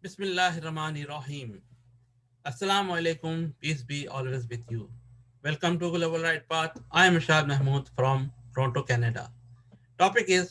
بسم اللہ الرحمن الرحیم. السلام علیکم. Peace be always with you. Welcome to Global Right Path. I am Irshad Mahmood from Toronto, Canada. Topic is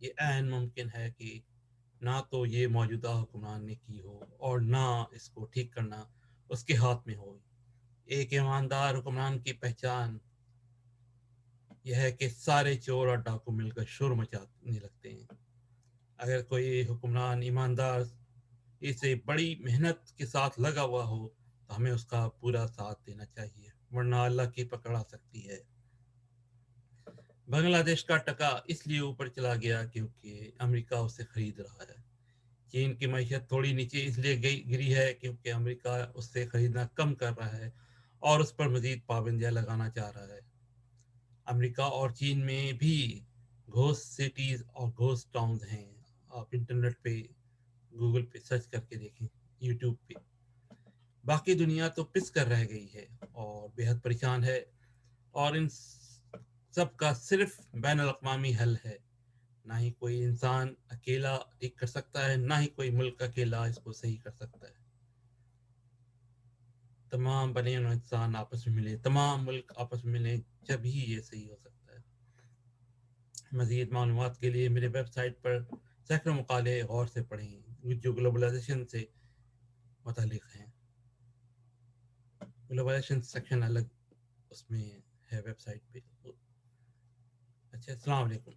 یہ عین ممکن ہے کہ نہ تو یہ موجودہ حکمران نے کی ہو اور نہ اس کو ٹھیک کرنا اس کے ہاتھ میں ہو. ایک ایماندار حکمران کی پہچان یہ ہے کہ سارے چور اور ڈاکو مل کر شور مچانے لگتے ہیں. اگر کوئی حکمران ایماندار اسے بڑی محنت کے ساتھ لگا ہوا ہو تو ہمیں اس کا پورا ساتھ دینا چاہیے، ورنہ اللہ کی پکڑ آ سکتی ہے. بنگلہ دیش کا ٹکا اس لیے اوپر چلا گیا کیونکہ امریکہ اسے خرید رہا ہے. چین کی معیشت تھوڑی نیچے اس لیے گری ہے کیونکہ امریکہ اس سے خریدنا کم کر رہا ہے اور اس پر مزید پابندیاں لگانا چاہ رہا ہے. امریکہ اور چین میں بھی گھوسٹ سٹیز اور گھوسٹ ٹاؤنز ہیں. آپ انٹرنیٹ پہ گوگل پہ سرچ کر کے دیکھیں، یوٹیوب پہ. باقی دنیا تو پس کر رہ گئی ہے اور بے حد پریشان ہے، اور ان سب کا صرف بین الاقوامی حل ہے. نہ ہی کوئی انسان اکیلا ٹھیک کر سکتا ہے، نہ ہی کوئی ملک اکیلا اس کو صحیح کر سکتا ہے. تمام بنے ہوئے انسان آپس میں ملے، تمام ملک آپس میں ملے، جب ہی یہ صحیح ہو سکتا ہے. مزید معلومات کے لیے میرے ویب سائٹ پر سینکڑوں مقالے غور سے پڑھیں جو گلوبلائزیشن سے متعلق ہیں. گلوبلائزیشن سیکشن الگ اس میں ہے ویب سائٹ پہ. اچھا، السلام علیکم.